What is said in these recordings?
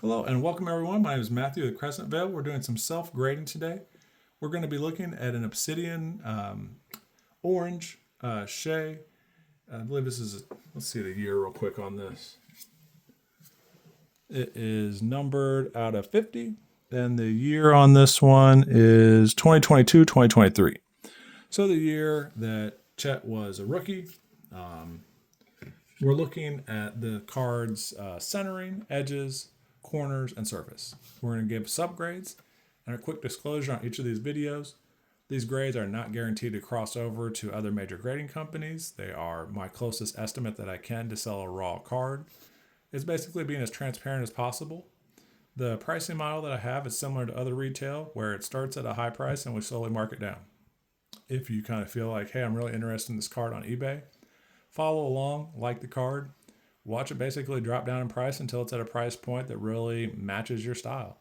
Hello and welcome everyone. My name is Matthew with Crescent Vale. We're doing some self-grading today. We're going to be looking at an Obsidian orange Shai. I believe this is, let's see the year real quick on this. It is numbered out of 50. And the year on this one is 2022, 2023. So the year that Chet was a rookie. We're looking at the card's centering, edges, corners, and surface. We're going to give subgrades and a quick disclosure on each of these videos. These grades are not guaranteed to cross over to other major grading companies. They are my closest estimate that I can to sell a raw card. It's basically being as transparent as possible. The pricing model that I have is similar to other retail, where it starts at a high price and we slowly mark it down. If you kind of feel like, hey, I'm really interested in this card on eBay, follow along, like the card, watch it basically drop down in price until it's at a price point that really matches your style.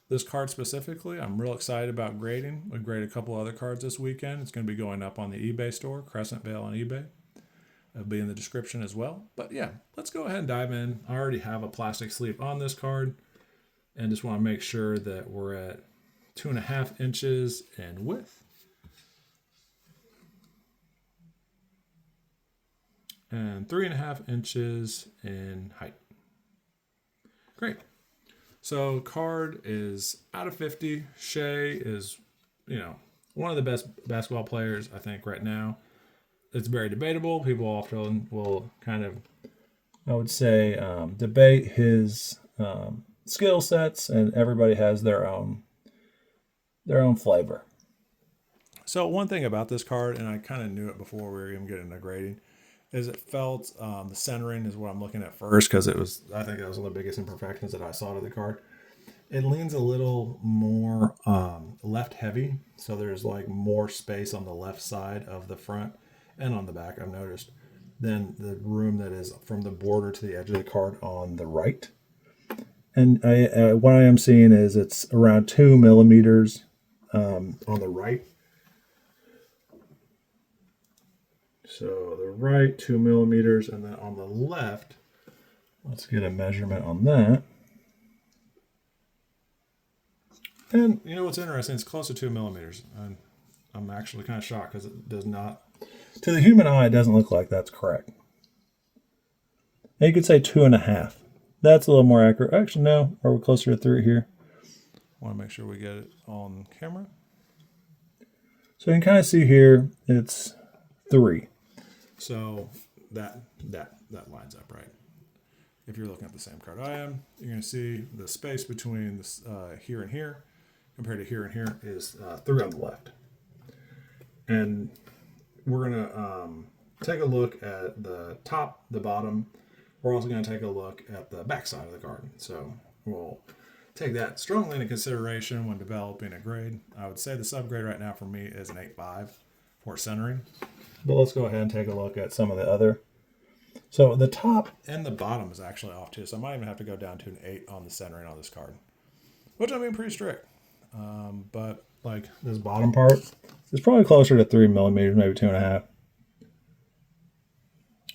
This card specifically, I'm real excited about grading. We graded a couple other cards this weekend. It's going to be going up on the eBay store, Crescent Vale on eBay. It'll be in the description as well. But yeah, let's go ahead and dive in. I already have a plastic sleeve on this card and just want to make sure that we're at 2.5 inches in width. And 3.5 inches in height. Great. So card is out of 50. Shai is, one of the best basketball players, I think, right now. It's very debatable. People often will kind of, I would say, debate his skill sets, and everybody has their own flavor. So one thing about this card, and I kind of knew it before we were even getting into grading, is it felt the centering is what I'm looking at first, because I think that was one of the biggest imperfections that I saw to the card. It leans a little more left heavy, so there's like more space on the left side of the front and on the back, I've noticed, than the room that is from the border to the edge of the card on the right. And what I am seeing is it's around 2 millimeters on the right. So the right 2 millimeters, and then on the left, let's get a measurement on that. And you know what's interesting? It's close to 2 millimeters. And I'm actually kind of shocked because it does not, to the human eye, it doesn't look like that's correct. Now you could say 2.5. That's a little more accurate. Actually, no, or we're closer to 3 here. I want to make sure we get it on camera. So you can kind of see here, it's 3. So that lines up right. If you're looking at the same card I am, you're going to see the space between this, here and here compared to here and here is 3 on the left. And we're going to take a look at the top, the bottom. We're also going to take a look at the back side of the card. So we'll take that strongly into consideration when developing a grade. I would say the subgrade right now for me is an 8.5 for centering. But let's go ahead and take a look at some of the other. So the top and the bottom is actually off too. So I might even have to go down to an 8 on the centering on this card, which I mean pretty strict. But like this bottom part is probably closer to 3 millimeters, maybe 2.5.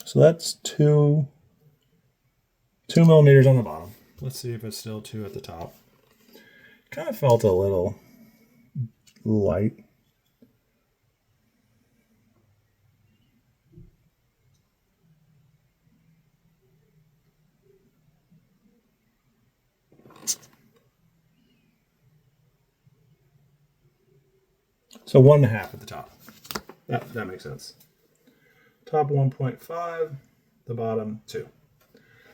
So that's 2 millimeters on the bottom. Let's see if it's still 2 at the top. Kind of felt a little light. So 1.5 at the top. That makes sense. Top 1.5, the bottom 2.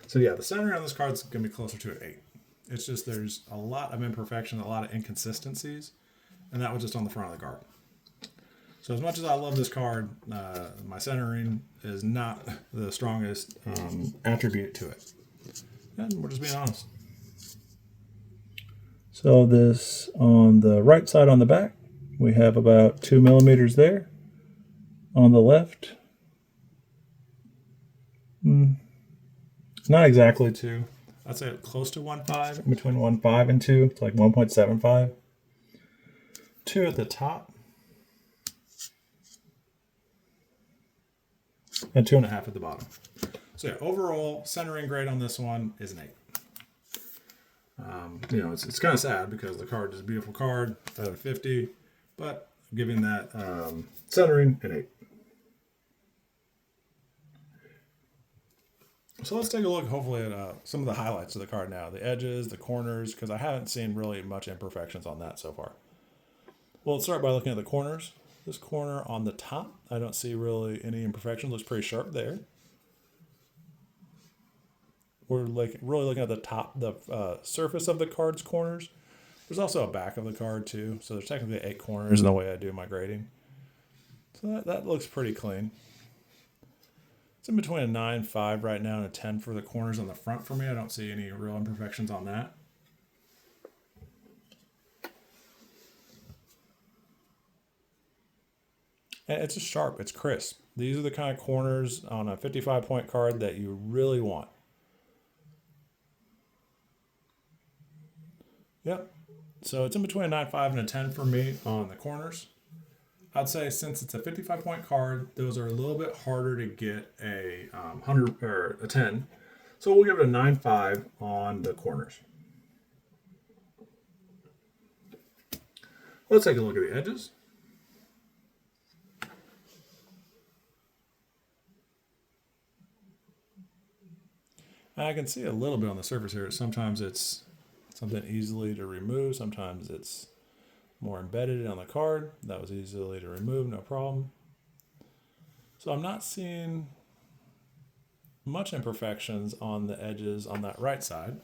So yeah, the centering on this card is going to be closer to an 8. It's just there's a lot of imperfection, a lot of inconsistencies, and that was just on the front of the card. So as much as I love this card, my centering is not the strongest attribute to it. And we're just being honest. So this on the right side on the back, we have about 2 millimeters there. On the left, not exactly 2. I'd say close to 1.5, between 1.5 and 2. It's like 1.75. 2 at the top. And 2.5 at the bottom. So yeah, overall centering grade on this one is an 8. You know, it's kind of sad because the card is a beautiful card out of 50, but I'm giving that centering an 8. So let's take a look, hopefully, at some of the highlights of the card now. The edges, the corners, because I haven't seen really much imperfections on that so far. Well, let's start by looking at the corners. This corner on the top, I don't see really any imperfections. Looks pretty sharp there. We're like really looking at the top, the surface of the card's corners. There's also a back of the card too. So there's technically 8 corners in the way I do my grading. So that looks pretty clean. It's in between a 9.5 right now and a 10 for the corners on the front for me. I don't see any real imperfections on that. And it's just sharp, it's crisp. These are the kind of corners on a 55-point card that you really want. Yep. So it's in between a 9.5 and a 10 for me on the corners. I'd say since it's a 55-point card, those are a little bit harder to get a 100 or a 10. So we'll give it a 9.5 on the corners. Let's take a look at the edges. I can see a little bit on the surface here. Sometimes it's something easily to remove. Sometimes it's more embedded on the card. That was easily to remove, no problem. So I'm not seeing much imperfections on the edges on that right side.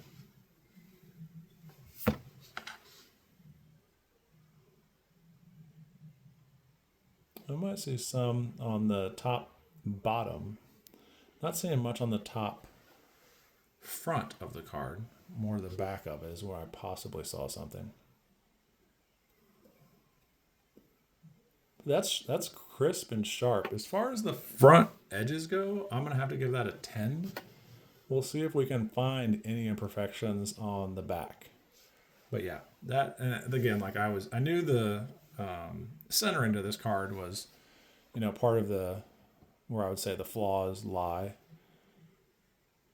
I might see some on the top bottom. Not seeing much on the top front of the card. More the back of it is where I possibly saw something. That's crisp and sharp. As far as the front edges go, I'm going to have to give that a 10. We'll see if we can find any imperfections on the back. But yeah, that, and again, like I knew the centering to this card was, you know, part of the, where I would say the flaws lie.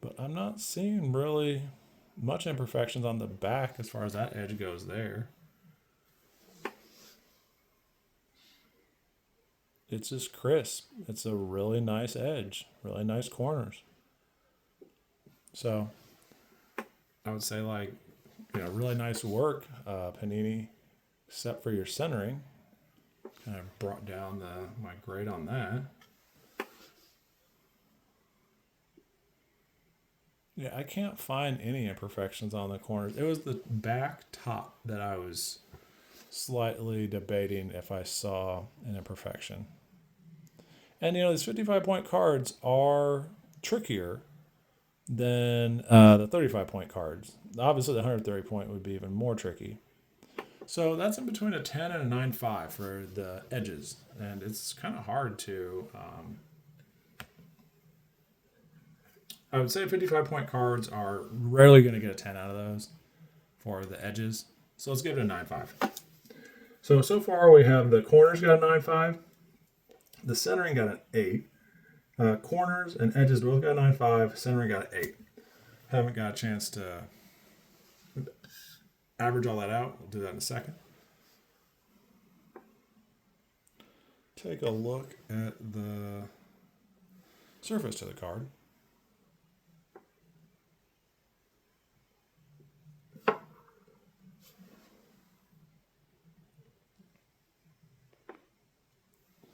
But I'm not seeing really much imperfections on the back as far as that edge goes there. It's just crisp. It's a really nice edge, really nice corners. So I would say, like, you know, really nice work, Panini, except for your centering. Kind of brought down my grade on that. Yeah, I can't find any imperfections on the corners. It was the back top that I was slightly debating if I saw an imperfection. And, you know, these 55-point cards are trickier than the 35-point cards. Obviously, the 130-point would be even more tricky. So that's in between a 10 and a 9.5 for the edges. And it's kind of hard to... I would say 55-point cards are rarely going to get a 10 out of those for the edges. So let's give it a 9.5. So far we have the corners got a 9.5. The centering got an 8. Corners and edges both got a 9.5. Centering got an 8. Haven't got a chance to average all that out. We'll do that in a second. Take a look at the surface to the card.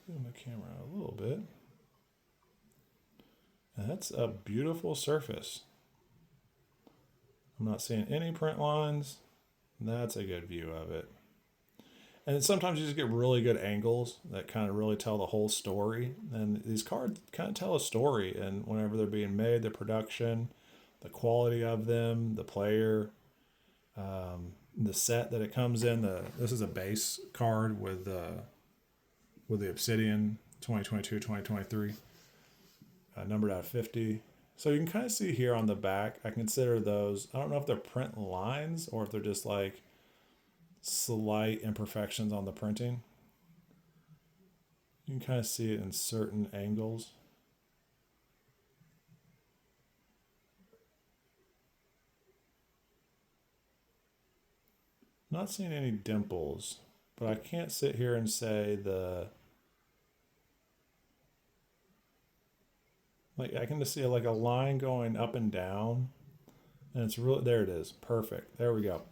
Zoom the camera out a little bit. And that's a beautiful surface. I'm not seeing any print lines. That's a good view of it. And sometimes you just get really good angles that kind of really tell the whole story. And these cards kind of tell a story. And whenever they're being made, the production, the quality of them, the player, the set that it comes in. This is a base card with the Obsidian 2022-2023, numbered out of 50. So you can kind of see here on the back, I consider those, I don't know if they're print lines or if they're just like slight imperfections on the printing. You can kind of see it in certain angles. Not seeing any dimples, but I can't sit here and say like I can just see like a line going up and down, and it's really, there it is, perfect. There we go.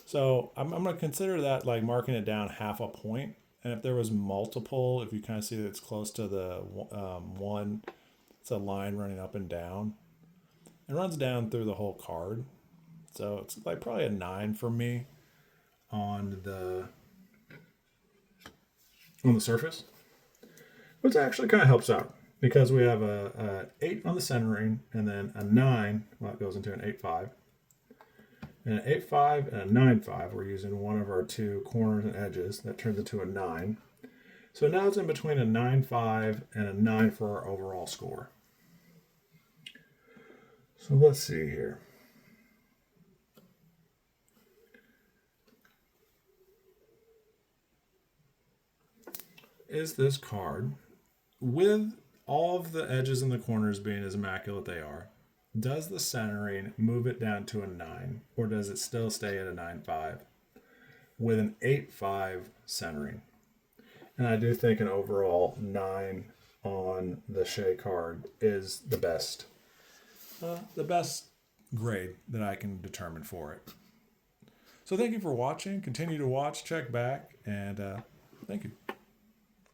So I'm going to consider that like marking it down half a point. And if there was multiple, if you kind of see that it's close to the one, it's a line running up and down. It runs down through the whole card. So it's like probably a 9 for me on the surface, which actually kind of helps out because we have a 8 on the centering and then a 9. Well, it goes into an 8-5. And an 8-5 and a 9-5. We're using one of our two corners and edges. That turns into a 9. So now it's in between a 9-5 and a 9 for our overall score. So let's see here. Is this card, with all of the edges and the corners being as immaculate they are, does the centering move it down to a 9, or does it still stay at a 9-5 with an 8-5 centering? And I do think an overall 9 on the Shai card is the best grade that I can determine for it. So thank you for watching. Continue to watch, check back, and thank you.